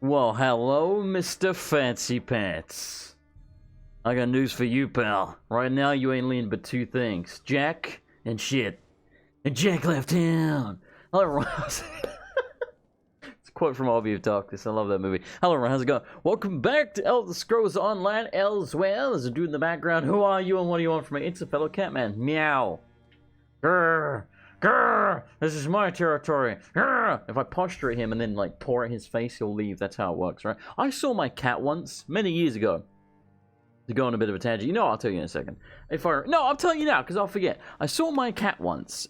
Well, hello, Mr. Fancy Pants. I got news for you, pal. Right now, you ain't leaning but two things. Jack and shit. And Jack left town. Hello, Ross. It's a quote from All of You Darkness. I love that movie. Hello, Ron. How's it going? Welcome back to Elder Scrolls Online Elsweyr. There's a dude in the background. Who are you and what do you want from me? It's a fellow Catman. Meow. Grrr. Grrr! This is my territory. Grrr! If I posture at him and then like pour at his face, he'll leave. That's how it works, right? I saw my cat once, many years ago. To go on a bit of a tangent, you know, I'll tell you in a second. I'll tell you now because I'll forget. I saw my cat once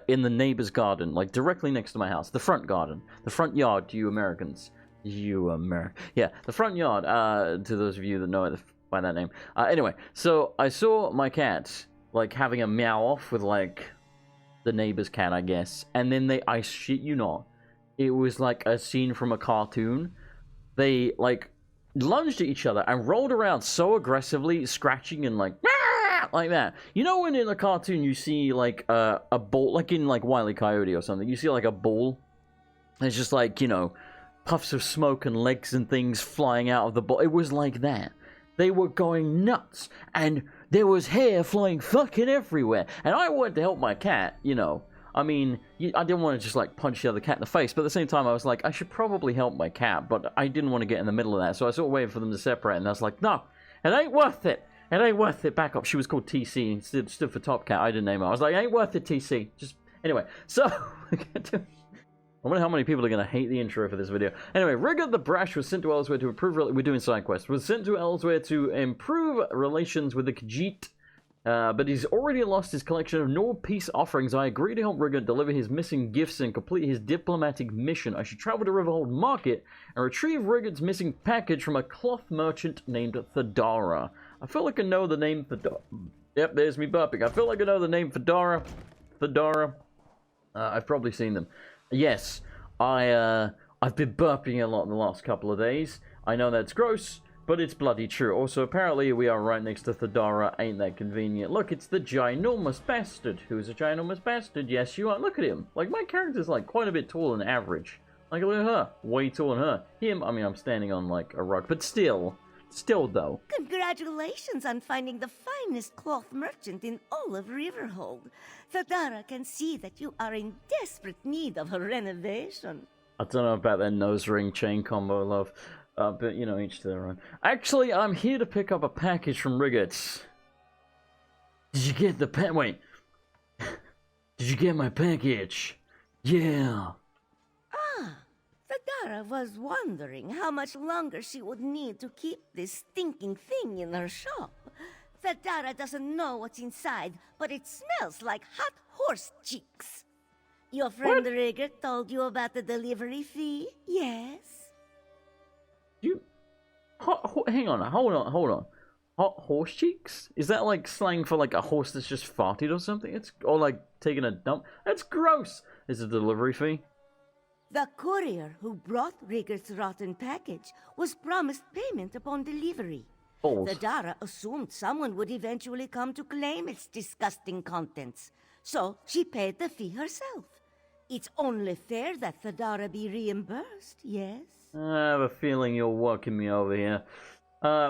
in the neighbor's garden, like directly next to my house, the front garden, the front yard. To you Americans, yeah, the front yard. To those of you that know it by that name. Anyway, so I saw my cat like having a meow off with like the neighbor's cat, I guess. And then I shit you not, it was like a scene from a cartoon. They like lunged at each other and rolled around so aggressively, scratching and like that. You know when in a cartoon you see like a ball, like in like Wile E. Coyote or something, you see like a ball. It's just like, you know, puffs of smoke and legs and things flying out of the ball. It was like that. They were going nuts, and there was hair flying fucking everywhere. And I wanted to help my cat, you know. I mean, I didn't want to just, like, punch the other cat in the face. But at the same time, I was like, I should probably help my cat. But I didn't want to get in the middle of that. So I sort of waited for them to separate. And I was like, no, it ain't worth it. It ain't worth it. Back up. She was called TC. Stood for Top Cat. I didn't name her. I was like, it ain't worth it, TC. Just, anyway. So, I wonder how many people are going to hate the intro for this video. Anyway, Rigger the Brash was sent to Elsweyr to improve... We're doing side quests. Was sent to Elsweyr to improve relations with the Khajiit. But he's already lost his collection of Nord peace offerings. I agree to help Rigger deliver his missing gifts and complete his diplomatic mission. I should travel to Riverhold Market and retrieve Rigger's missing package from a cloth merchant named Thadara. I feel like I know the name Thadara. Yep, there's me burping. I feel like I know the name Thadara. I've probably seen them. Yes, I've been burping a lot in the last couple of days. I know that's gross, but it's bloody true. Also, apparently we are right next to Thadara. Ain't that convenient? Look, it's the ginormous bastard. Who's a ginormous bastard? Yes, you are. Look at him. Like, my character's, like, quite a bit taller than average. Like, look at her. Way taller than her. Him, I mean, I'm standing on, like, a rug. But still, though. Congratulations on finding the finest cloth merchant in all of Riverhold. Thadara can see that you are in desperate need of a renovation. I don't know about that nose ring chain combo, love. But, you know, each to their own. Actually, I'm here to pick up a package from Rigger's. Did you get the Wait. Did you get my package? Yeah. Thadara was wondering how much longer she would need to keep this stinking thing in her shop. Thadara doesn't know what's inside, but it smells like hot horse cheeks. Your friend Rigger told you about the delivery fee? Yes? Hang on, hold on. Hot horse cheeks? Is that like slang for like a horse that's just farted or something? Or like taking a dump? That's gross! Is it a delivery fee? The courier who brought Rigger's rotten package was promised payment upon delivery. Thadara assumed someone would eventually come to claim its disgusting contents, so she paid the fee herself. It's only fair that Thadara be reimbursed, yes? I have a feeling you're working me over here.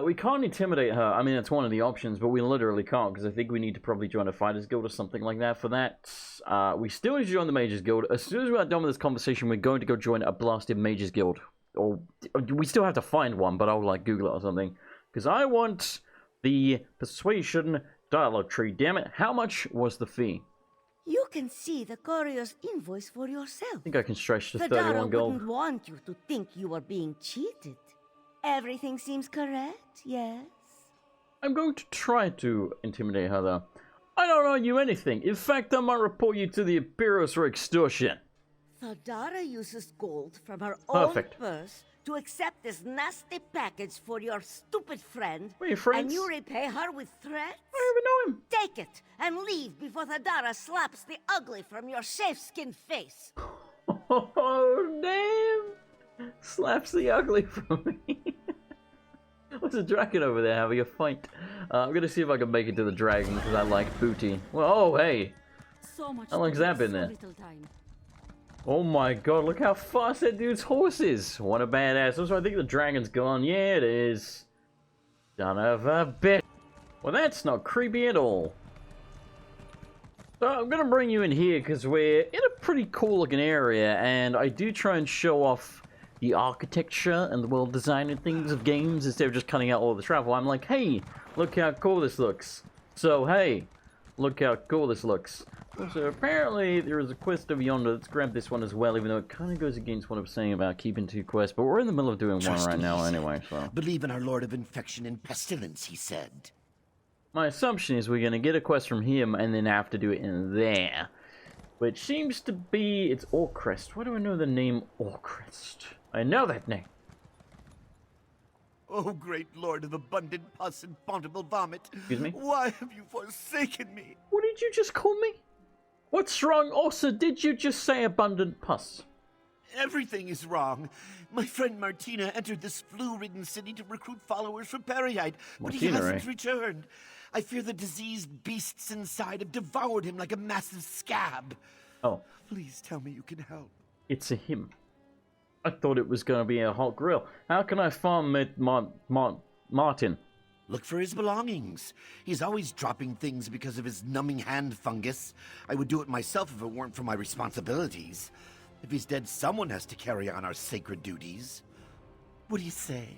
We can't intimidate her. I mean, it's one of the options, but we literally can't, because I think we need to probably join a Fighters Guild or something like that. For that, we still need to join the Mages Guild. As soon as we're done with this conversation, we're going to go join a blasted Mages Guild. Or, we still have to find one, but I'll, like, Google it or something. Because I want the Persuasion Dialogue Tree. Damn it, how much was the fee? You can see the courier's invoice for yourself. I think I can stretch to 31 Thadara gold. wouldn't want you to think you are being cheated. Everything seems correct, yes? I'm going to try to intimidate her, though. I don't owe you anything. In fact, I might report you to the Imperials for extortion. Thadara uses gold from her own purse to accept this nasty package for your stupid friend. Were you friends? And you repay her with threats? I don't even know him. Take it and leave before Thadara slaps the ugly from your safe-skin face. Oh, damn. Slaps the ugly from me. What's a dragon over there having a fight? I'm gonna see if I can make it to the dragon because I like booty. Well, oh, hey. So much How long's that been there? Oh my god, look how fast that dude's horse is. What a badass. Also, I think the dragon's gone. Yeah, it is. Son of a bitch. Well, that's not creepy at all. So I'm going to bring you in here because we're in a pretty cool looking area, and I do try and show off the architecture and the world design and things of games instead of just cutting out all the travel. I'm like, hey, look how cool this looks. So, hey, look how cool this looks. So apparently there is a quest over yonder. Let's grab this one as well, even though it kind of goes against what I'm saying about keeping 2 quests. But we're in the middle of doing one right now anyway, so. Believe in our Lord of Infection and Pestilence, he said. My assumption is we're going to get a quest from him and then have to do it in there. Which seems to be... It's Orcrest. Why do I know the name Orcrest? I know that name. Oh, great Lord of abundant pus and bountiful vomit. Excuse me? Why have you forsaken me? What did you just call me? What's wrong? Also, did you just say abundant pus? Everything is wrong. My friend Martina entered this flu-ridden city to recruit followers for Peryite, but he hasn't returned. I fear the diseased beasts inside have devoured him like a massive scab. Oh. Please tell me you can help. It's a him. I thought it was going to be a hot grill. How can I farm Martin? Look for his belongings. He's always dropping things because of his numbing hand fungus. I would do it myself if it weren't for my responsibilities. If he's dead, someone has to carry on our sacred duties. What do you say?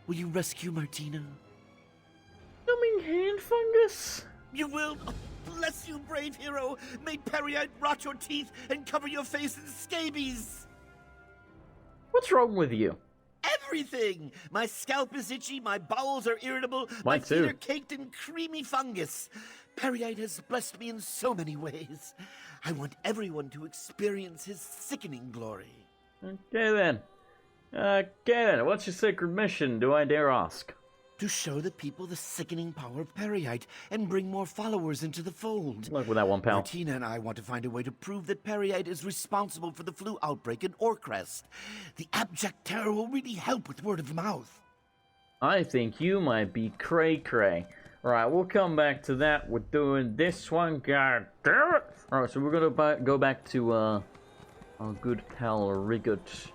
Will you rescue Martina? Numbing hand fungus? You will? Oh, bless you, brave hero. May Peryite rot your teeth and cover your face in scabies. What's wrong with you? Everything! My scalp is itchy, my bowels are irritable, my feet are caked in creamy fungus. Peryite has blessed me in so many ways. I want everyone to experience his sickening glory. Okay then. What's your sacred mission, do I dare ask? To show the people the sickening power of Peryite and bring more followers into the fold. Look with that one, pal. Martina and I want to find a way to prove that Peryite is responsible for the flu outbreak in Orcrest. The abject terror will really help with word of mouth. I think you might be cray-cray. Alright, we'll come back to that. We're doing this one, god damn it! Alright, so we're gonna go back to, our good pal, Rigot.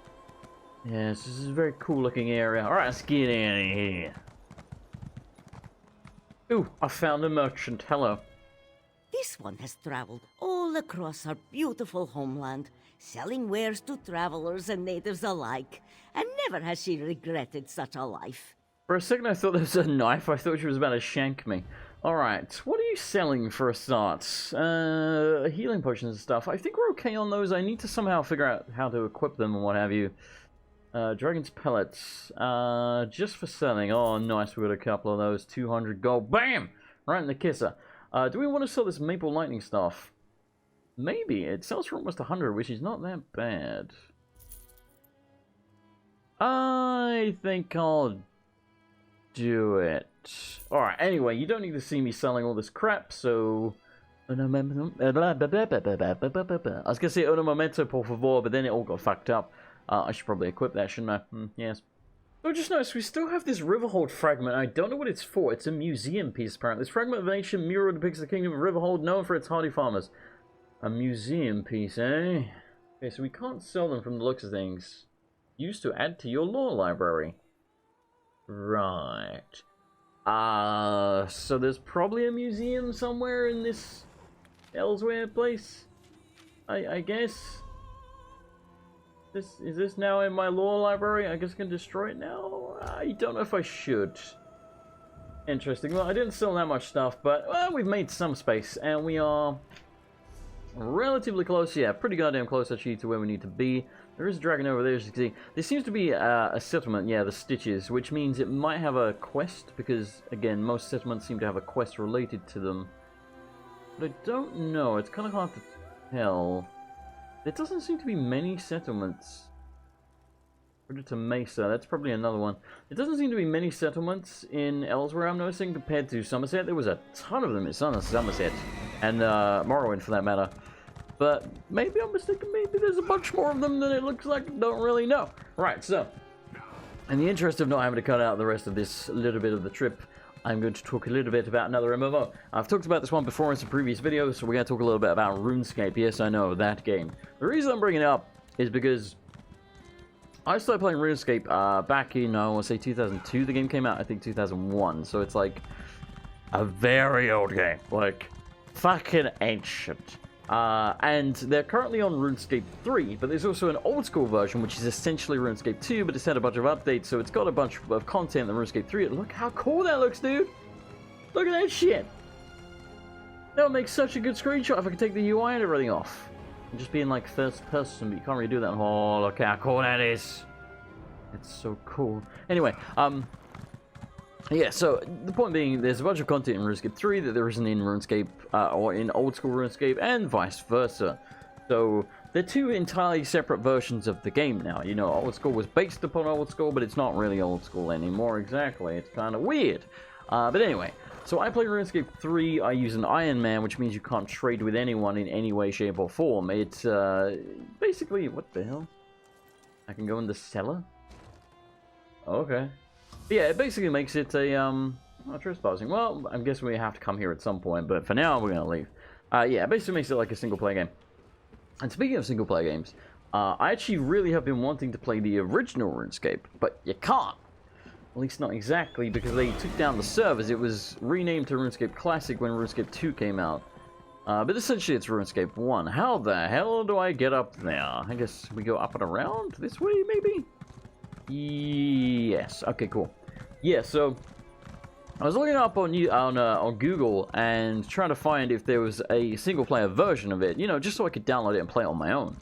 Yes, this is a very cool looking area. Alright, let's get out of here. Ooh, I found a merchant. Hello. This one has traveled all across our beautiful homeland, selling wares to travelers and natives alike, and never has she regretted such a life. For a second I thought there was a knife. I thought she was about to shank me. Alright, what are you selling for a start? Healing potions and stuff. I think we're okay on those. I need to somehow figure out how to equip them and what have you. Dragon's pellets. Just for selling. Oh, nice. We got a couple of those. 200 gold. Bam! Right in the kisser. Do we want to sell this maple lightning staff? Maybe. It sells for almost 100, which is not that bad. I think I'll do it. Alright, anyway, you don't need to see me selling all this crap, so... I was gonna say un momento, por favor, but then it all got fucked up. I should probably equip that, shouldn't I? Yes. So just noticed we still have this Riverhold fragment. I don't know what it's for. It's a museum piece, apparently. This fragment of ancient mural depicts the kingdom of Riverhold, known for its hardy farmers. A museum piece, eh? Okay, so we can't sell them from the looks of things. Used to add to your lore library. Right. So there's probably a museum somewhere in this Elsweyr place? I guess. Is this now in my lore library? I guess I can destroy it now? I don't know if I should. Interesting. Well, I didn't sell that much stuff, but well, we've made some space, and we are relatively close. Yeah, pretty goddamn close actually to where we need to be. There is a dragon over there, as you can see. There seems to be a settlement, yeah, the Stitches, which means it might have a quest, because, again, most settlements seem to have a quest related to them. But I don't know. It's kind of hard to tell. There doesn't seem to be many settlements. To Mesa, that's probably another one. There doesn't seem to be many settlements in Elsweyr, I'm noticing, compared to Somerset. There was a ton of them in Somerset, and Morrowind for that matter. But maybe I'm mistaken, maybe there's a bunch more of them than it looks like. Don't really know. Right, so, in the interest of not having to cut out the rest of this little bit of the trip, I'm going to talk a little bit about another MMO. I've talked about this one before in some previous videos, so we're going to talk a little bit about RuneScape. Yes, I know, that game. The reason I'm bringing it up is because I started playing RuneScape back in, I want to say 2002. The game came out, I think, 2001. So it's like a very old game. Like, fucking ancient. And they're currently on RuneScape 3, but there's also an old school version, which is essentially RuneScape 2, but it's had a bunch of updates, so it's got a bunch of content in RuneScape 3. Look how cool that looks, dude! Look at that shit! That would make such a good screenshot if I could take the UI and everything off. And just be in, like, first person, but you can't really do that. Oh, look how cool that is! It's so cool. Anyway, yeah, so the point being, there's a bunch of content in RuneScape 3 that there isn't in RuneScape, or in old school RuneScape, and vice versa. So, they're two entirely separate versions of the game now. You know, old school was based upon old school, but it's not really old school anymore exactly. It's kind of weird. But anyway, so I play RuneScape 3, I use an Iron Man, which means you can't trade with anyone in any way, shape, or form. It's, basically, what the hell? I can go in the cellar? Okay. But yeah, it basically makes it a, not trespassing. Well, I'm guessing we have to come here at some point, but for now, we're gonna leave. Yeah, it basically makes it like a single-player game. And speaking of single-player games, I actually really have been wanting to play the original RuneScape, but you can't. At least not exactly, because they took down the servers. It was renamed to RuneScape Classic when RuneScape 2 came out. But essentially, it's RuneScape 1. How the hell do I get up there? I guess we go up and around? This way, maybe? Yes. Okay, cool. Yeah, so I was looking up on Google and trying to find if there was a single-player version of it, you know, just so I could download it and play it on my own.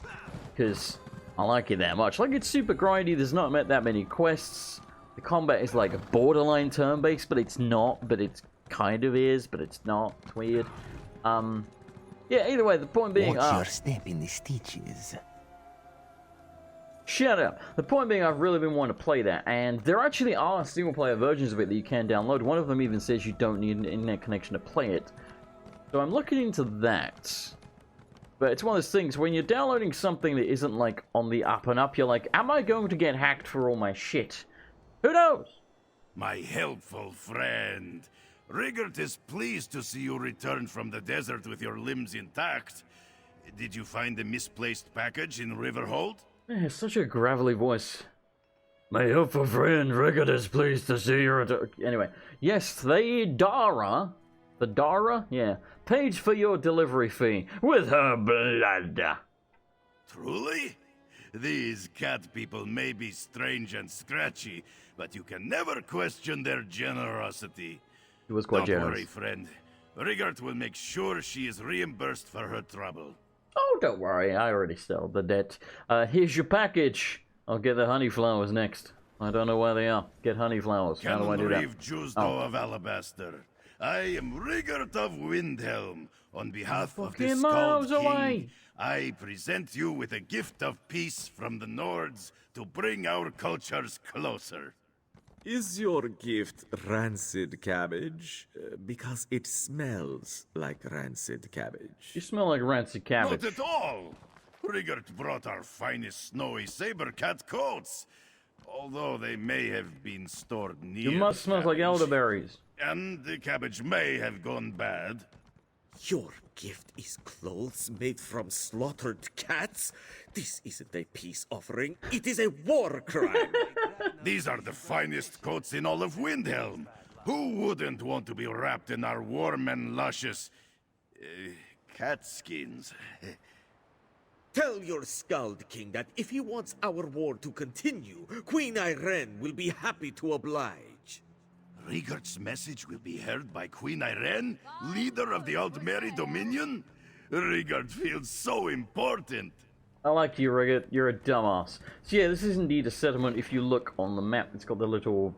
Because I like it that much. Like, it's super grindy. There's not that many quests. The combat is like a borderline turn-based, but it's not. But it kind of is, but it's not. It's weird. Yeah, either way, the point being... Watch your step in the stitches. Shut up. The point being, I've really been wanting to play that, and there actually are single-player versions of it that you can download. One of them even says you don't need an internet connection to play it. So I'm looking into that. But it's one of those things, when you're downloading something that isn't, like, on the up and up, you're like, am I going to get hacked for all my shit? Who knows? My helpful friend. Rigert is pleased to see you return from the desert with your limbs intact. Did you find the misplaced package in Riverhold? Yeah, such a gravelly voice. My helpful friend Rigert is pleased to see you. Anyway, yes, the Dara, yeah, paid for your delivery fee with her blood. Truly? These cat people may be strange and scratchy, but you can never question their generosity. He was quite generous. Don't worry, friend. Rigert will make sure she is reimbursed for her trouble. Oh, don't worry, I already settled the debt. Here's your package. I'll get the honey flowers next. I don't know where they are. Get honey flowers. How do I do that? Jusdo of Alabaster. I am Rigert of Windhelm. On behalf of the Skald King, I present you with a gift of peace from the Nords to bring our cultures closer. Is your gift rancid cabbage? Because it smells like rancid cabbage. You smell like rancid cabbage. Not at all! Rigert brought our finest snowy saber cat coats, although they may have been stored near You must smell like elderberries. And the cabbage may have gone bad. Your gift is clothes made from slaughtered cats? This isn't a peace offering, it is a war crime! These are the finest coats in all of Windhelm. Who wouldn't want to be wrapped in our warm and luscious... cat skins? Tell your Skald King that if he wants our war to continue, Queen Irene will be happy to oblige. Rigert's message will be heard by Queen Irene, leader of the Aldmeri Dominion? Rigert feels so important. I like you, Rigert. You're a dumbass. So yeah, this is indeed a settlement. If you look on the map, it's got the little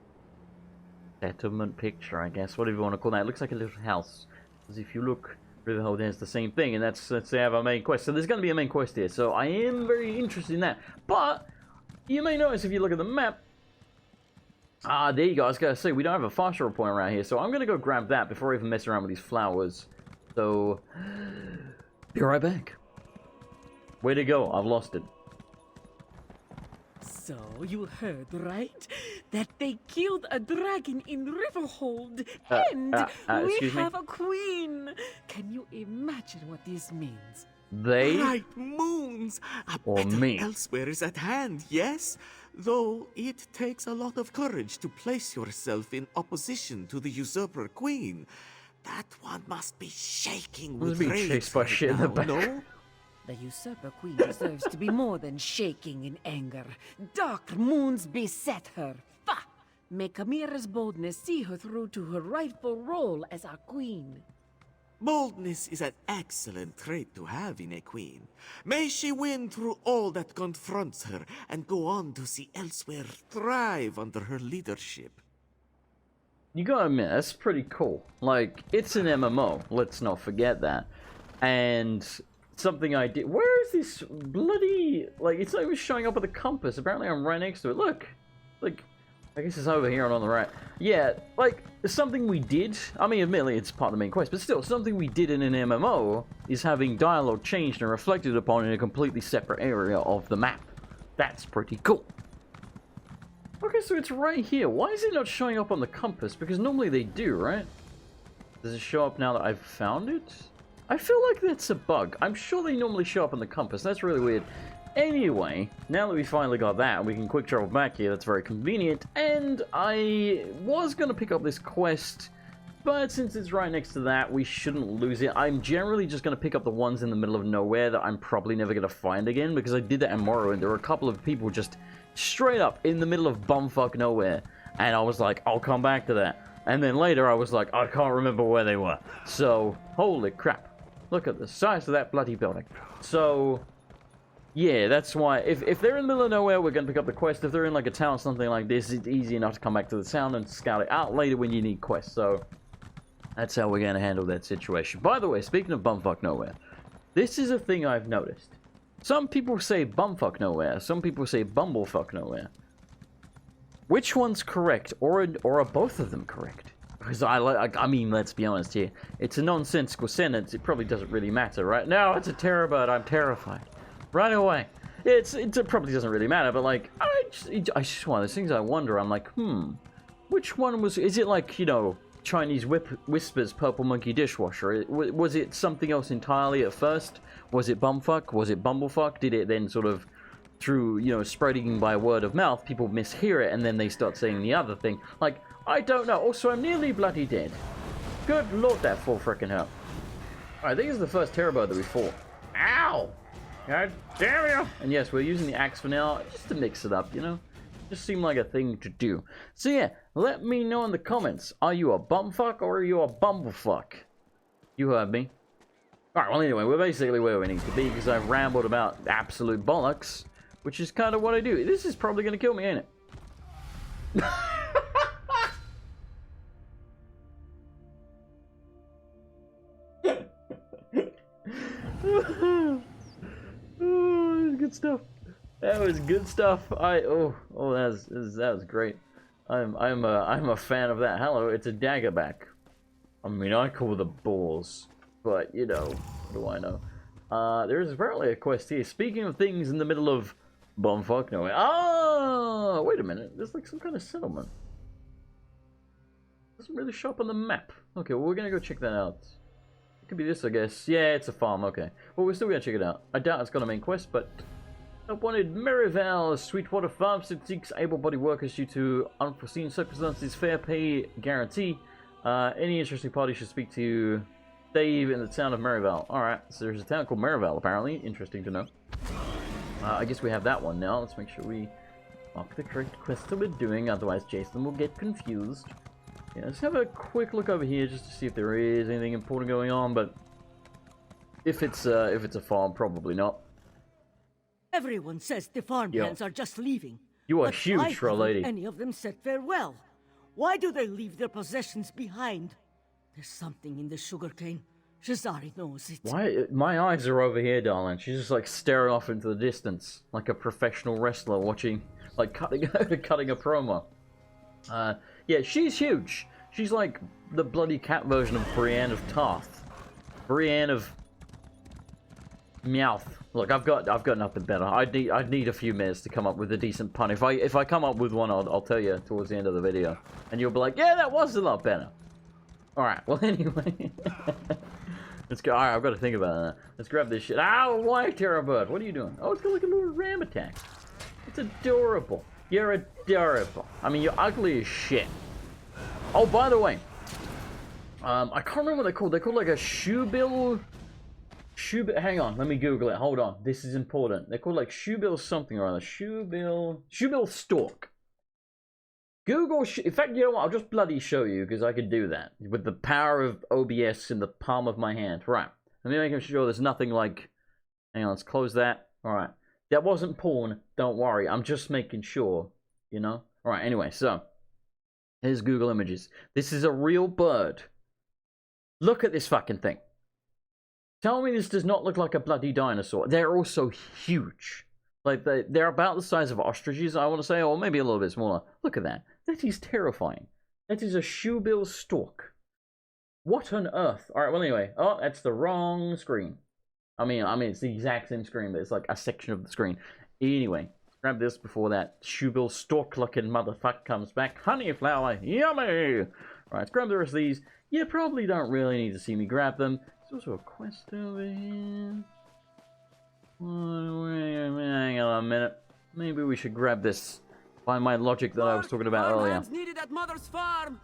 settlement picture, I guess. Whatever you want to call that. It looks like a little house. Because if you look, Riverhold has the same thing, and that's they have our main quest. So there's going to be a main quest here. So I am very interested in that. But you may notice if you look at the map. There you go. I was going to say, we don't have a fast travel point around here, so I'm going to go grab that before I even mess around with these flowers. So, be right back. Way to go. I've lost it. So, you heard, right? That they killed a dragon in Riverhold, and we excuse me? have a queen! Can you imagine what this means? They Bright moons! A or battle me? elsewhere is at hand, yes? Though it takes a lot of courage to place yourself in opposition to the usurper queen. That one must be shaking with being rage chased by right shit in the now, back. no? The usurper queen deserves to be more than shaking in anger. Dark moons beset her. Bah! May Chimera's boldness see her through to her rightful role as our queen. Boldness is an excellent trait to have in a queen. May she win through all that confronts her and go on to see Elsweyr thrive under her leadership. You gotta admit, that's pretty cool. Like, it's an MMO, let's not forget that. And something I did... Where is this bloody... Like, it's not even showing up with a compass. Apparently I'm right next to it. Look! Like, I guess it's over here and on the right. Yeah, like, something we did... I mean, admittedly, it's part of the main quest, but still, something we did in an MMO is having dialogue changed and reflected upon in a completely separate area of the map. That's pretty cool. Okay, so it's right here. Why is it not showing up on the compass? Because normally they do, right? Does it show up now that I've found it? I feel like that's a bug. I'm sure they normally show up on the compass. That's really weird. Anyway, now that we finally got that, we can quick travel back here. That's very convenient. And I was going to pick up this quest, but since it's right next to that, we shouldn't lose it. I'm generally just going to pick up the ones in the middle of nowhere that I'm probably never going to find again, because I did that in Morrow, and there were a couple of people just straight up in the middle of bumfuck nowhere, and I was like, I'll come back to that. And then later I was like, I can't remember where they were. So, holy crap. Look at the size of that bloody building. So, yeah, that's why, if they're in the middle of nowhere, we're going to pick up the quest. If they're in like a town or something like this, it's easy enough to come back to the town and scout it out later when you need quests. So, that's how we're going to handle that situation. By the way, speaking of bumfuck nowhere, this is a thing I've noticed. Some people say bumfuck nowhere, some people say bumblefuck nowhere. Which one's correct, or are both of them correct? Because I mean, let's be honest here. It's a nonsensical sentence, it probably doesn't really matter, right? No, it's a terror bird, I'm terrified. Right away. It probably doesn't really matter, but like, I just one of those things I wonder, I'm like, which one was, is it like, you know, Chinese Whispers Purple Monkey Dishwasher? Was it something else entirely at first? Was it bumfuck? Was it bumblefuck? Did it then sort of, through, you know, spreading by word of mouth, people mishear it and then they start saying the other thing? Like, I don't know. Also, I'm nearly bloody dead. Good lord, that full frickin' hell. I think it's the first terror bird that we fought. Ow! God damn you! And yes, we're using the axe for now, just to mix it up, you know? Just seemed like a thing to do. So yeah, let me know in the comments. Are you a bumfuck or are you a bumblefuck? You heard me. Alright, well anyway, we're basically where we need to be because I've rambled about absolute bollocks, which is kind of what I do. This is probably going to kill me, ain't it? Oh, good stuff. That was good stuff. That was great. I'm a fan of that. Hello, it's a daggerback. I mean, I call the balls, but you know, what do I know? There is apparently a quest here. Speaking of things in the middle of bumfuck nowhere. Oh, wait a minute. There's like some kind of settlement. Doesn't really show up on the map. Okay, well we're gonna go check that out. It could be this, I guess. Yeah, it's a farm. Okay. Well, we're still gonna check it out. I doubt it's got a main quest, but. Wanted Merivale, a Sweetwater Farmstead seeks able-bodied workers due to unforeseen circumstances, fair pay guarantee. Any interesting party should speak to Dave in the town of Merivale. Alright, so there's a town called Merivale, apparently. Interesting to know. I guess we have that one now. Let's make sure we mark the correct quest that we're doing, otherwise Jason will get confused. Yeah, let's have a quick look over here just to see if there is anything important going on, but if it's a farm, probably not. Everyone says the farmhands are just leaving. You are but huge why for a haven't lady. any of them said farewell? Why do they leave their possessions behind? There's something in the sugarcane. Shazari knows it. Why? My eyes are over here, darling. She's just like staring off into the distance, like a professional wrestler watching, like cutting a promo. Yeah, she's huge. She's like the bloody cat version of Brienne of Tarth. Brienne of Meowth. Look, I've got nothing better. I'd need a few minutes to come up with a decent pun. If I come up with one, I'll tell you towards the end of the video, and you'll be like, yeah, that was a lot better. All right. Well, anyway, let's go. All right, I've got to think about that. Let's grab this shit. Ow, why, Terror Bird? What are you doing? Oh, it's got like a little ram attack. It's adorable. You're adorable. I mean, you're ugly as shit. Oh, by the way, I can't remember what they're called. They're called like a shoebill. Hang on, let me Google it. Hold on, this is important. They're called like shoebill something or other. Shoebill stork. Google. In fact, you know what? I'll just bloody show you because I could do that with the power of OBS in the palm of my hand. Right. Let me make sure there's nothing like. Hang on, let's close that. All right. That wasn't porn. Don't worry. I'm just making sure. You know. All right. Anyway, so here's Google Images. This is a real bird. Look at this fucking thing. Tell me this does not look like a bloody dinosaur. They're also huge. Like, they're about the size of ostriches, I want to say, or maybe a little bit smaller. Look at that. That is terrifying. That is a shoebill stork. What on earth? Alright, well anyway. Oh, that's the wrong screen. I mean, it's the exact same screen, but it's like a section of the screen. Anyway, grab this before that shoebill stork-looking motherfucker comes back. Honeyflower, yummy! Alright, let's grab the rest of these. You probably don't really need to see me grab them. There's also a quest over here. Hang on a minute. Maybe we should grab this by my logic that I was talking about earlier. Needed at Mother's farm.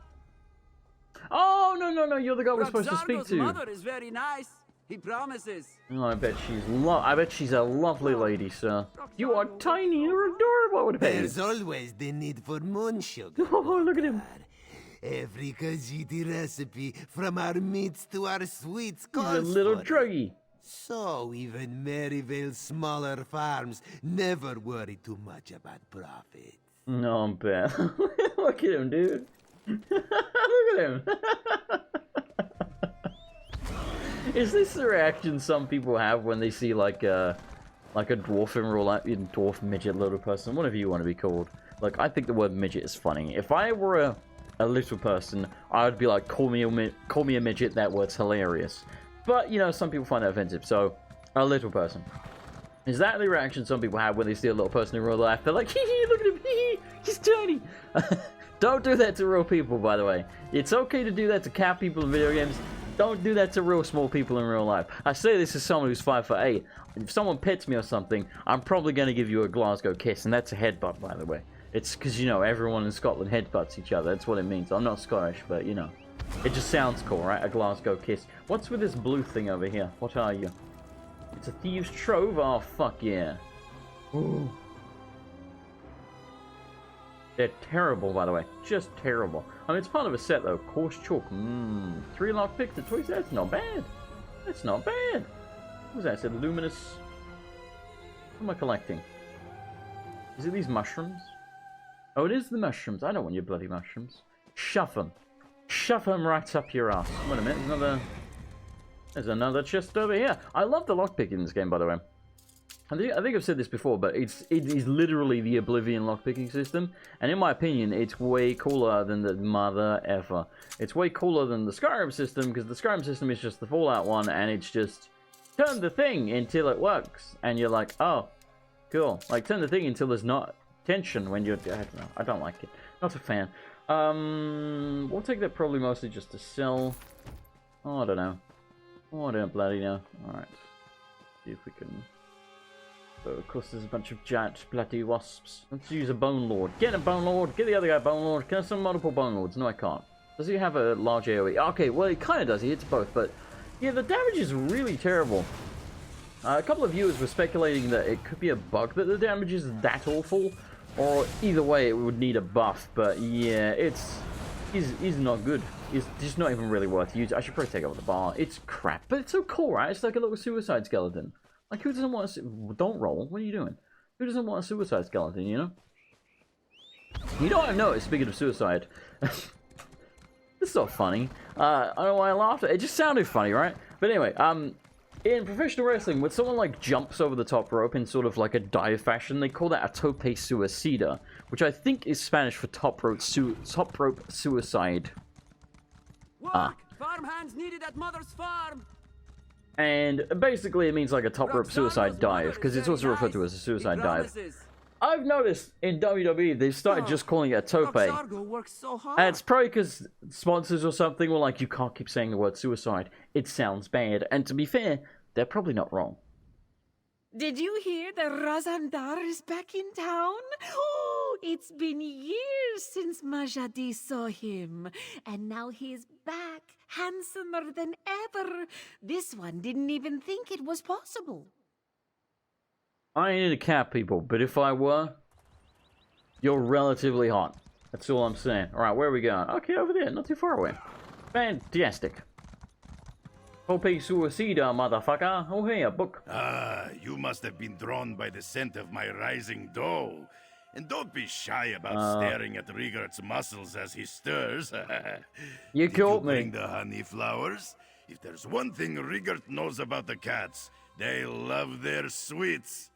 Oh, no, you're the guy we're supposed to speak to. Mother is very nice. He promises. Oh, I bet she's a lovely lady, sir. You are tiny, you're adorable. There's always the need for moon sugar. Oh, look at him. Every Khajiiti recipe, from our meats to our sweets, He's calls a little for it. druggy. So even Maryvale's smaller farms never worry too much about profit. No, I'm bad. Look at him, dude. Look at him. Is this the reaction some people have when they see like a dwarf in real life, dwarf, midget, little person, whatever you want to be called? Like, I think the word midget is funny. If I were a little person, I would be like, call me a midget, that word's hilarious. But, you know, some people find that offensive, so a little person. Is that the reaction some people have when they see a little person in real life? They're like, hee hee, look at him, hee hee, he's tiny. Don't do that to real people, by the way. It's okay to do that to cat people in video games. Don't do that to real small people in real life. I say this as someone who's 5'8". If someone pets me or something, I'm probably going to give you a Glasgow kiss, and that's a headbutt, by the way. It's because, you know, everyone in Scotland headbutts each other. That's what it means. I'm not Scottish, but, you know. It just sounds cool, right? A Glasgow kiss. What's with this blue thing over here? What are you? It's a thieves' trove? Oh, fuck yeah. Ooh. They're terrible, by the way. Just terrible. I mean, it's part of a set, though. Coarse chalk. 3 lockpicks to choice. That's not bad. That's not bad. What was that? It said luminous. What am I collecting? Is it these mushrooms? Oh, it is the mushrooms. I don't want your bloody mushrooms. Shove them. Shove them right up your ass. Wait a minute. There's another chest over here. I love the lockpick in this game, by the way. I think I've said this before, but it is literally the Oblivion lockpicking system, and in my opinion, it's way cooler than the mother effer. It's way cooler than the Skyrim system, because the Skyrim system is just the Fallout one, and it's just turn the thing until it works, and you're like, oh, cool. Like, turn the thing until there's not tension when you're... I don't know. I don't like it. Not a fan. We'll take that probably mostly just to sell. Oh, I don't know. Oh, I don't bloody know. Alright. See if we can... So, of course, there's a bunch of giant bloody wasps. Let's use a Bone Lord. Get a Bone Lord. Get the other guy Bone Lord. Can I summon multiple Bone Lords? No, I can't. Does he have a large AoE? Okay, well, he kind of does. He hits both, but... Yeah, the damage is really terrible. A couple of viewers were speculating that it could be a bug that the damage is that awful. Or either way, it would need a buff. But yeah, he's not good. It's just not even really worth using. I should probably take over the bar. It's crap, but it's so cool, right? It's like a little suicide skeleton. Like, who doesn't want to... Don't roll. What are you doing? Who doesn't want a suicide skeleton, you know? You know what I've noticed, speaking of suicide? It's not funny. I don't know why I laughed. It just sounded funny, right? But anyway, in professional wrestling, when someone, like, jumps over the top rope in sort of, like, a dive fashion, they call that a tope suicida, which I think is Spanish for top rope suicide. Work! Farm hands needed at Mother's farm! And basically it means like a top rope suicide dive, because it's also referred to as a suicide dive. I've noticed in WWE they've started just calling it a tope. And it's probably because sponsors or something were like, you can't keep saying the word suicide. It sounds bad. And to be fair, they're probably not wrong. Did you hear that Razandar is back in town? Oh, it's been years since Majadi saw him. And now he's back, handsomer than ever. This one didn't even think it was possible. I ain't into cat people, but if I were, you're relatively hot. That's all I'm saying. Alright, where are we going? Okay, over there, not too far away. Fantastic. Tope suicida, motherfucker. Oh, hey, a book. Ah, you must have been drawn by the scent of my rising dough. And don't be shy about staring at Rigert's muscles as he stirs. You caught me. Bring the honey flowers. If there's one thing Rigert knows about the cats, they love their sweets.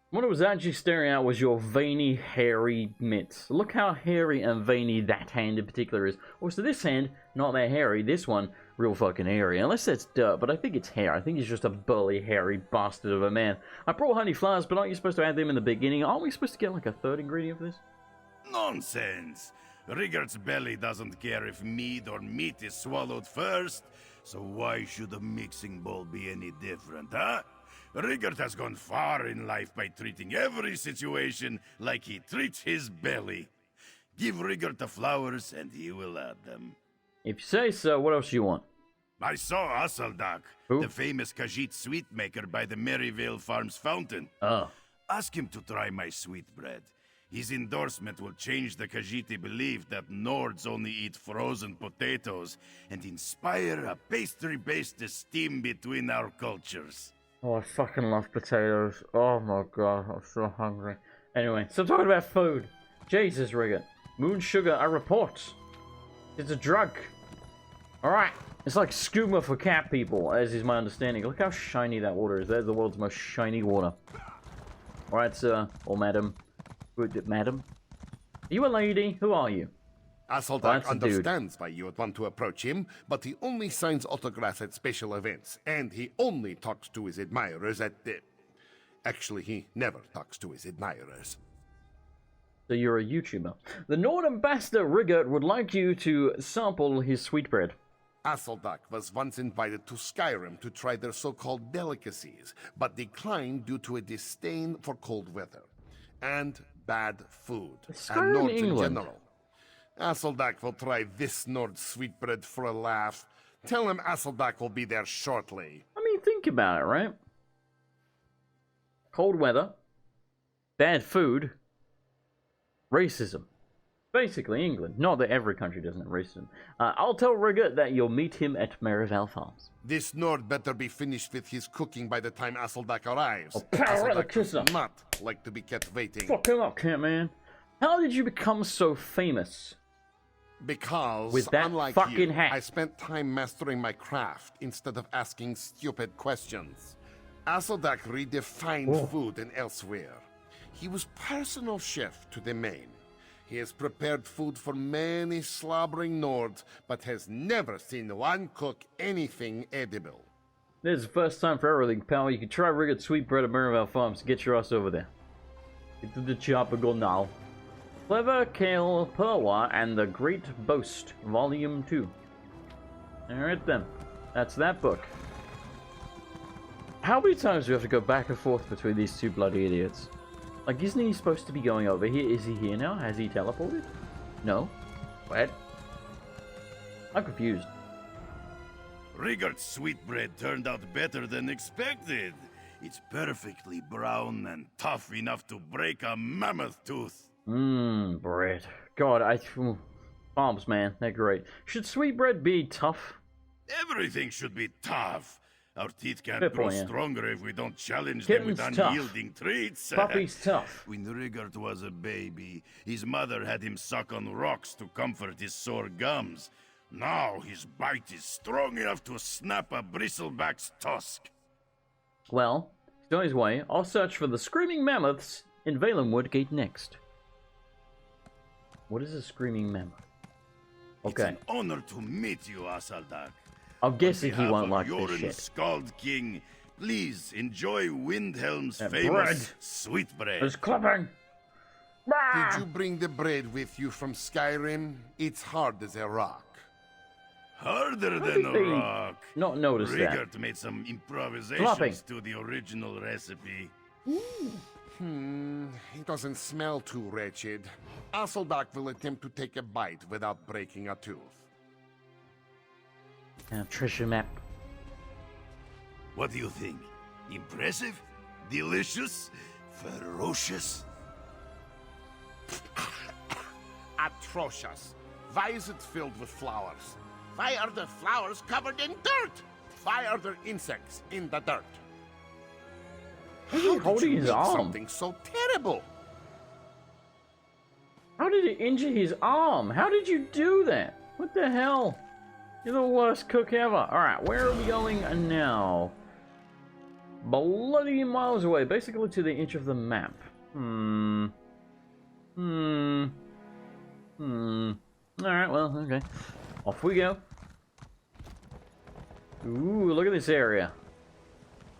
What I was actually staring at was your veiny, hairy mitts. Look how hairy and veiny that hand in particular is. Also, this hand, not that hairy. This one, real fucking hairy. Unless that's dirt, but I think it's hair. I think he's just a burly, hairy bastard of a man. I brought honey flowers, but aren't you supposed to add them in the beginning? Aren't we supposed to get like a third ingredient for this? Nonsense! Rigert's belly doesn't care if meat or meat is swallowed first, so why should the mixing bowl be any different, huh? Rigert has gone far in life by treating every situation like he treats his belly. Give Rigert the flowers and he will add them. If you say so, what else do you want? I saw Asaldak, the famous Khajiit sweet maker by the Maryvale Farms fountain. Oh. Ask him to try my sweetbread. His endorsement will change the Khajiiti belief that Nords only eat frozen potatoes and inspire a pastry-based esteem between our cultures. Oh, I fucking love potatoes. Oh my god, I'm so hungry. Anyway, so talking about food. Jesus, Rigert. Moon sugar, I report. It's a drug. Alright. It's like skooma for cat people, as is my understanding. Look how shiny that water is. That's the world's most shiny water. Alright, sir. Or madam. Madam? Are you a lady? Who are you? Asaldak understands why you would want to approach him, but he only signs autographs at special events, and he only talks to his admirers at the... Actually, he never talks to his admirers. So you're a YouTuber. The Nord Ambassador Rigert would like you to sample his sweetbread. Asaldak was once invited to Skyrim to try their so-called delicacies, but declined due to a disdain for cold weather and bad food, and Nords in general. Asaldak will try this Nord sweetbread for a laugh. Tell him Asaldak will be there shortly. I mean, think about it, right? Cold weather, bad food, racism. Basically England. Not that every country doesn't have racism. I'll tell Rigert that you'll meet him at Maryvale Farms. This Nord better be finished with his cooking by the time Asaldak arrives. Oh, power the kisser. Does not like to be kept waiting. Fuck him up, Cat-Man. How did you become so famous? Because, with that unlike fucking you, hat. I spent time mastering my craft instead of asking stupid questions. Asaldak redefined food in Elsweyr. He was personal chef to the main. He has prepared food for many slobbering Nords, but has never seen one cook anything edible. This is the first time for everything, pal. You can try Rigert's sweetbread at Maryvale Farms. Get your ass over there. Get to the chopper, go now. Clever Kale Perwa and the Great Boast, Volume 2. Alright then. That's that book. How many times do we have to go back and forth between these two bloody idiots? Like, isn't he supposed to be going over here? Is he here now? Has he teleported? No? What? I'm confused. Rigert's sweetbread turned out better than expected. It's perfectly brown and tough enough to break a mammoth tooth. Bread. God, farms, man, they're great. Should sweetbread be tough? Everything should be tough. Our teeth can't grow stronger if we don't challenge them with Kitten's unyielding treats. Puppy's tough. When Rigert was a baby, his mother had him suck on rocks to comfort his sore gums. Now his bite is strong enough to snap a bristleback's tusk. Well, he's on his way. I'll search for the screaming mammoths in Valenwood Gate next. What is a screaming mammoth? Okay. It's an honor to meet you, Asaldak. I'm guessing he won't like your this shit. Scald King, please enjoy Windhelm's That famous bread. sweetbread. It's clapping. Did you bring the bread with you from Skyrim? It's hard as a rock. Harder How than did a they rock. not notice that? Rigert made some improvisations Flopping. to the original recipe. It doesn't smell too wretched. Asseldak will attempt to take a bite without breaking a tooth. Treasure map. What do you think? Impressive? Delicious? Ferocious? Atrocious. Why is it filled with flowers? Why are the flowers covered in dirt? Why are there insects in the dirt? How is he holding his arm? Something so terrible. How did it injure his arm? How did you do that? What the hell? You're the worst cook ever. Alright, where are we going now? Bloody miles away, basically to the edge of the map. Alright, well, okay. Off we go. Ooh, look at this area.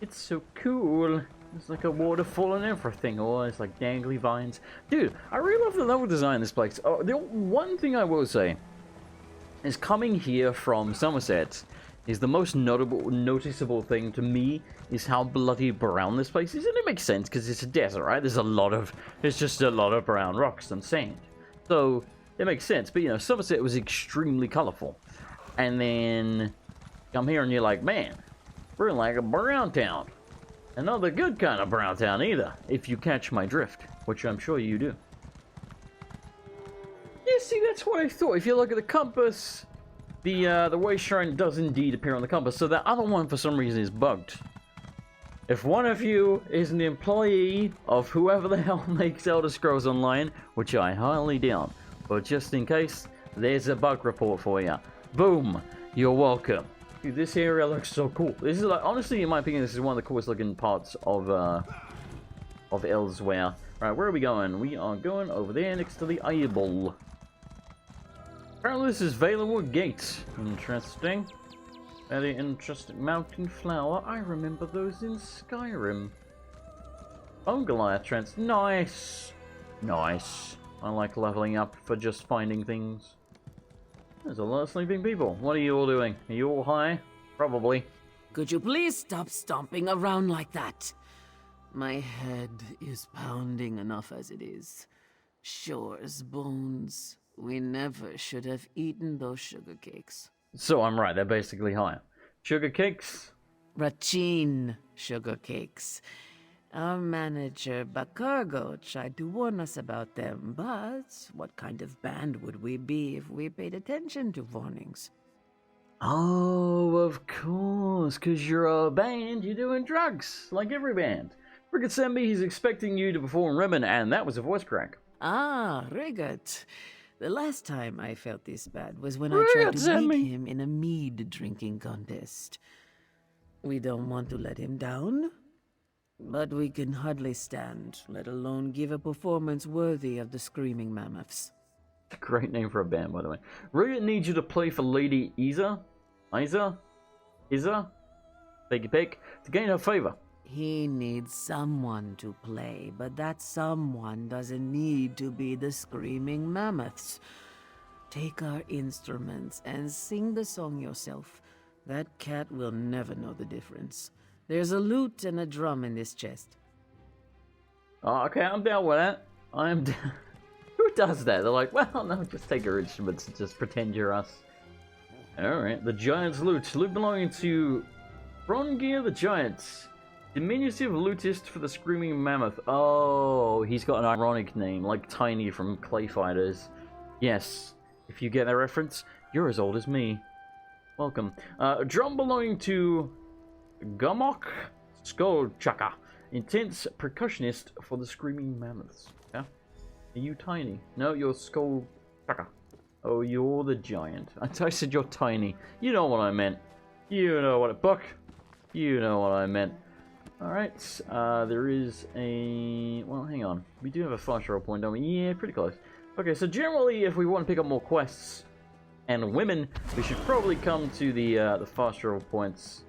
It's so cool. It's like a waterfall and everything. Oh, it's like dangly vines. Dude, I really love the level design in this place. Oh, the one thing I will say is coming here from Somerset is the most noticeable thing to me is how bloody brown this place is. And it makes sense because it's a desert, right? There's just a lot of brown rocks and sand. So, it makes sense. But, you know, Somerset was extremely colorful. And then come here and you're like, man, we're in like a brown town. And not the good kind of brown town either, if you catch my drift, which I'm sure you do. Yeah, see, that's what I thought. If you look at the compass, the way shrine does indeed appear on the compass, so that other one for some reason is bugged. If one of you is an employee of whoever the hell makes Elder Scrolls Online, which I highly doubt, but just in case, there's a bug report for you. Boom! You're welcome. Dude, this area looks so cool. This is like, honestly, in my opinion, this is one of the coolest looking parts of Elsweyr. Right, where are we going? We are going over there next to the eyeball. Apparently this is Valenwood Gate. Interesting. Very interesting. Mountain flower. I remember those in Skyrim. Bone Goliath trance. Nice. Nice. I like leveling up for just finding things. There's a lot of sleeping people. What are you all doing? Are you all high? Probably. Could you please stop stomping around like that? My head is pounding enough as it is. Shore's bones. We never should have eaten those sugar cakes. So I'm right, they're basically high. Sugar cakes? Rachin sugar cakes. Our manager, Bakargo, tried to warn us about them, but what kind of band would we be if we paid attention to warnings? Oh, of course, because you're a band, you're doing drugs, like every band. Rickett sent me, he's expecting you to perform Ribbon, and that was a voice crack. Ah, Riggett. The last time I felt this bad was when I tried to beat him in a mead drinking contest. We don't want to let him down, but we can hardly stand, let alone give a performance worthy of the Screaming Mammoths. Great name for a band, by the way. Riggett needs you to play for Lady Isa? Take your pick, to gain her favor. He needs someone to play, but that someone doesn't need to be the Screaming Mammoths. Take our instruments and sing the song yourself. That cat will never know the difference. There's a lute and a drum in this chest. Oh, okay, I'm down with that. I'm down. Who does that? They're like, well, no, just take our instruments and just pretend you're us. Alright, the Giant's Lute. Lute belonging to Rongear the Giant. Diminutive lutist for the Screaming Mammoth. Oh, he's got an ironic name, like Tiny from Clay Fighters. Yes, if you get that reference, you're as old as me. Welcome. Drum belonging to Gomok Skullchaka. Intense percussionist for the Screaming Mammoths. Yeah? Are you Tiny? No, you're Skullchaka. Oh, you're the Giant. I said you're Tiny. You know what I meant. You know what Buck. You know what I meant. Alright, there is a... Well, hang on. We do have a fast roll point, don't we? Yeah, pretty close. Okay, so generally, if we want to pick up more quests, and women, we should probably come to the fast travel points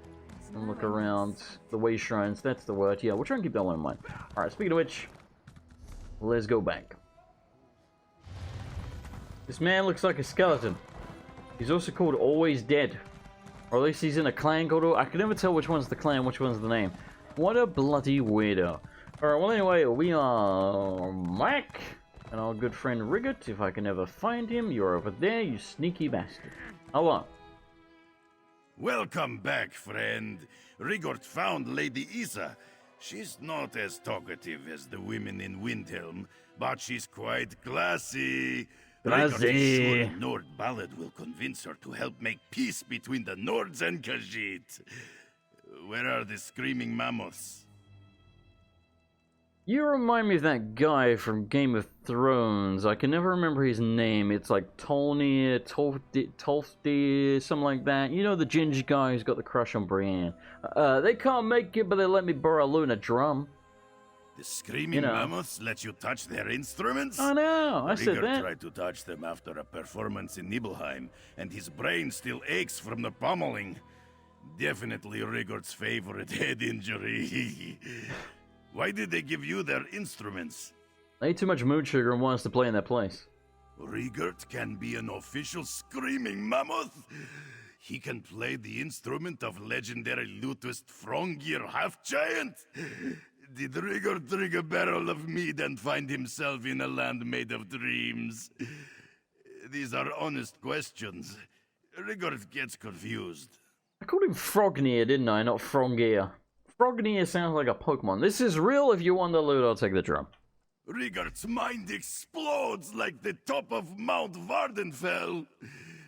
and look around. The way shrines, that's the word. Yeah, we'll try and keep that one in mind. Alright, speaking of which, let's go back. This man looks like a skeleton. He's also called Always Dead. Or at least he's in a clan called... I can never tell which one's the clan, which one's the name. What a bloody weirdo. Alright, well anyway, we are back. And our good friend Rigert, if I can ever find him, you're over there, you sneaky bastard. Hello. Welcome back, friend. Rigert found Lady Isa. She's not as talkative as the women in Windhelm, but she's quite classy. Rigert is sure a Nord ballad will convince her to help make peace between the Nords and Khajiit. Where are the screaming mammoths? You remind me of that guy from Game of Thrones. I can never remember his name. It's like Tolnir, Tolfdir, something like that. You know, the ginger guy who's got the crush on Brienne. They can't make it, but they let me borrow a Luna drum. The screaming mammoths let you touch their instruments? I know, I said that. Tried to touch them after a performance in Nibelheim, and his brain still aches from the pummeling. Definitely Rigert's favorite head injury. Why did they give you their instruments? They ate too much moon sugar and want us to play in their place. Rigert can be an official screaming mammoth? He can play the instrument of legendary lutist Frongir half-giant? Did Rigert drink a barrel of mead and find himself in a land made of dreams? These are honest questions. Rigert gets confused. I called him Frognir, didn't I? Not Frongir. Frognir sounds like a Pokemon. This is real. If you want the loot, I'll take the drum. Rigert's mind explodes like the top of Mount Vardenfell.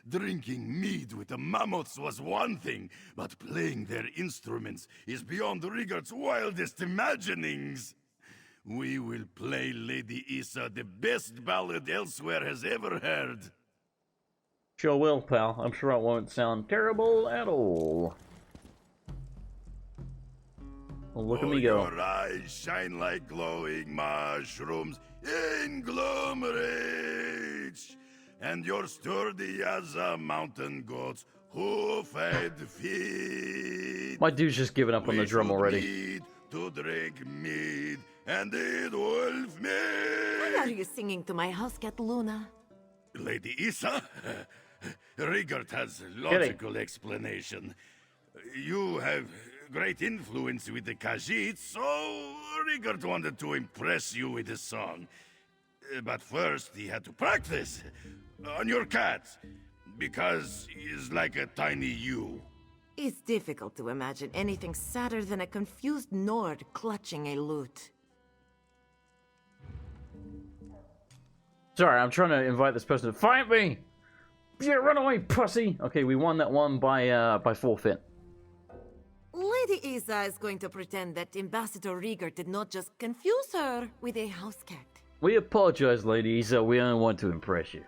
Drinking mead with the mammoths was one thing, but playing their instruments is beyond Rigert's wildest imaginings. We will play Lady Isa the best ballad Elsweyr has ever heard. Sure will, pal. I'm sure it won't sound terrible at all. Well, look at me go. Your eyes shine like glowing mushrooms in glomerage, and you're sturdy as a mountain goat's hoof-fed feet. My dude's just giving up on the drum already. Need to drink mead and eat wolf meat. Why are you singing to my house cat Luna? Lady Isa? Rigert has logical explanation. You have great influence with the Khajiit, so Rigert wanted to impress you with his song. But first, he had to practice on your cat, because he's like a tiny you. It's difficult to imagine anything sadder than a confused Nord clutching a lute. Sorry, I'm trying to invite this person to fight me! Yeah, run away, pussy! Okay, we won that one by forfeit. Lady Isa is going to pretend that Ambassador Rigert did not just confuse her with a house cat. We apologize, Lady Isa. We only want to impress you.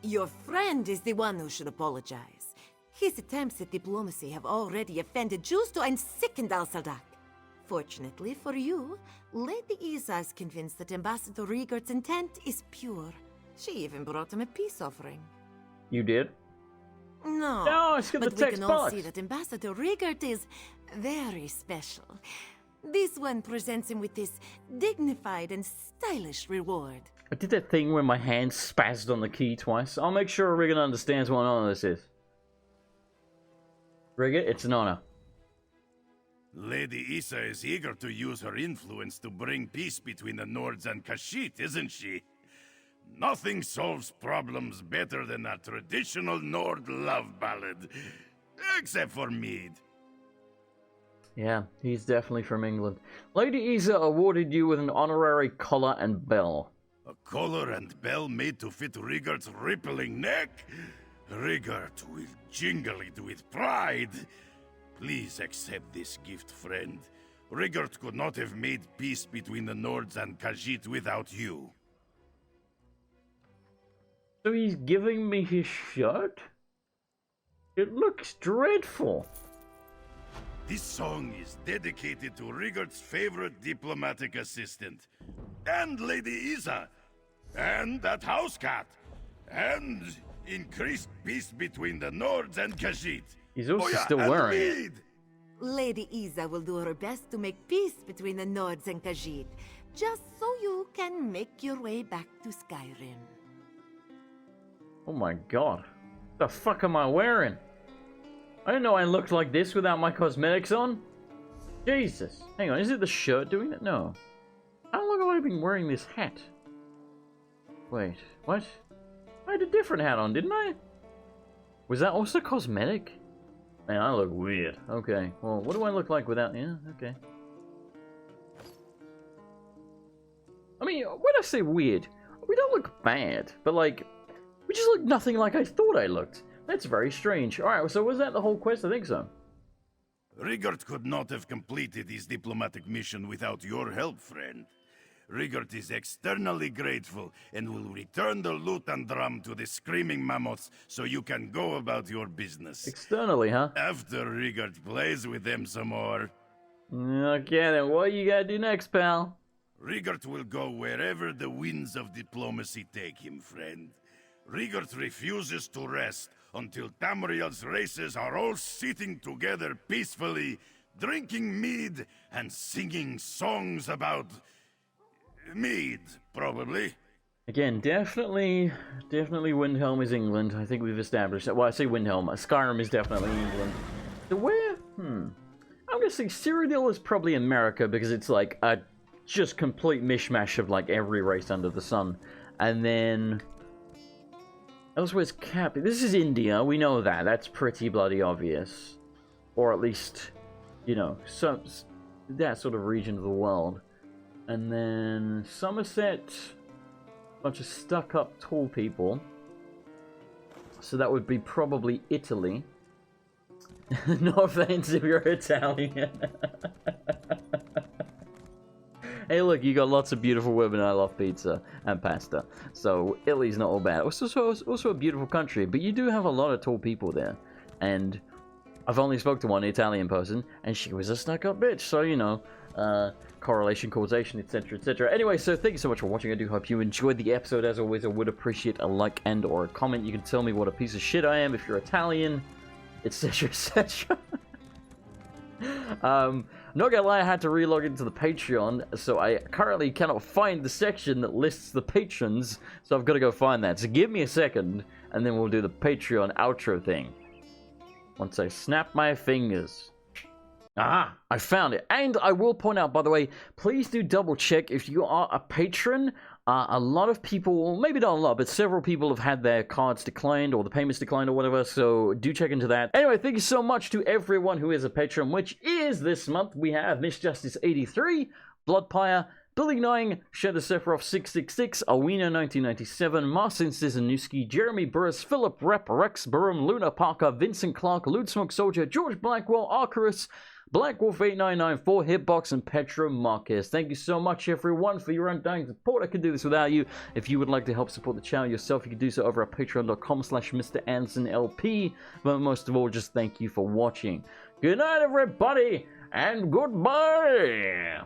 Your friend is the one who should apologize. His attempts at diplomacy have already offended Jews to and sickened Al-Saldak. Fortunately for you, Lady Isa is convinced that Ambassador Rigert's intent is pure. She even brought him a peace offering. You did? No, no, it's but we can all see that Ambassador Rigert is very special. This one presents him with this dignified and stylish reward. I did that thing where my hand spazzed on the key twice. I'll make sure Rigert understands what honor this is. Rigert, it's an honor. Lady Isa is eager to use her influence to bring peace between the Nords and Khajiit, isn't she? Nothing solves problems better than a traditional Nord love ballad. Except for mead. Yeah, he's definitely from England. Lady Isa awarded you with an honorary collar and bell. A collar and bell made to fit Rigert's rippling neck? Rigert will jingle it with pride. Please accept this gift, friend. Rigert could not have made peace between the Nords and Khajiit without you. So he's giving me his shirt? It looks dreadful. This song is dedicated to Rigert's favorite diplomatic assistant, and Lady Isa, and that house cat, and Increased peace between the Nords and Khajiit. He's also Oh, yeah, still and wearing it. mead. Lady Isa will do her best to make peace between the Nords and Khajiit, just so you can make your way back to Skyrim. Oh my god. The fuck am I wearing? I didn't know I looked like this without my cosmetics on. Jesus. Hang on, is it the shirt doing it? No. How long have I been wearing this hat? Wait, what? I had a different hat on, didn't I? Was that also cosmetic? Man, I look weird. Okay, well, what do I look like without... Yeah, okay. I mean, when I say weird, we don't look bad, but like, we just look nothing like I thought I looked. That's very strange. Alright, so was that the whole quest? I think so. Rigert could not have completed his diplomatic mission without your help, friend. Rigert is externally grateful and will return the loot and drum to the screaming mammoths so you can go about your business. Externally, huh? After Rigert plays with them some more. Okay, then what you gotta do next, pal? Rigert will go wherever the winds of diplomacy take him, friend. Rigert refuses to rest until Tamriel's races are all sitting together peacefully, drinking mead and singing songs about... mead, probably. Again, definitely Windhelm is England. I think we've established that. Well, I say Windhelm. Skyrim is definitely England. So where? I'm gonna say Cyrodiil is probably America because it's like a just complete mishmash of like every race under the sun. And then... Elsweyr's Cap. This is India. We know that. That's pretty bloody obvious. Or at least, you know, some that sort of region of the world. And then Somerset, bunch of stuck-up tall people. So that would be probably Italy. No offense if you're Italian. Hey look, you got lots of beautiful women. I love pizza and pasta. So Italy's not all bad. It's also a beautiful country, but you do have a lot of tall people there. And I've only spoke to one Italian person, and she was a stuck-up bitch. So, you know, correlation, causation, etc, etc. Anyway, so thank you so much for watching. I do hope you enjoyed the episode. As always, I would appreciate a like and or a comment. You can tell me what a piece of shit I am if you're Italian, etc, etc. Not gonna lie, I had to relog into the Patreon, so I currently cannot find the section that lists the patrons, so I've got to go find that. So give me a second, and then we'll do the Patreon outro thing. Once I snap my fingers. Ah, I found it. And I will point out, by the way, please do double check if you are a patron. A lot of people, maybe not a lot, but several people have had their cards declined or the payments declined or whatever, so do check into that. Anyway, thank you so much to everyone who is a patron, which is this month. We have Miss Justice 83, Bloodpire, Billy Gnawing, Shadow Sephiroth 666, Alwina 1997, Marcin Cizanuski, Jeremy Burris, Philip Rep, Rex Burham, Luna Parker, Vincent Clark, Lude Smoke Soldier, George Blackwell, Arcarus, Black Wolf 8994, Hitbox, and Petro Marquez. Thank you so much, everyone, for your undying support. I could do this without you. If you would like to help support the channel yourself, you can do so over at patreon.com/MrAndersonLP. But most of all, just thank you for watching. Good night, everybody, and goodbye!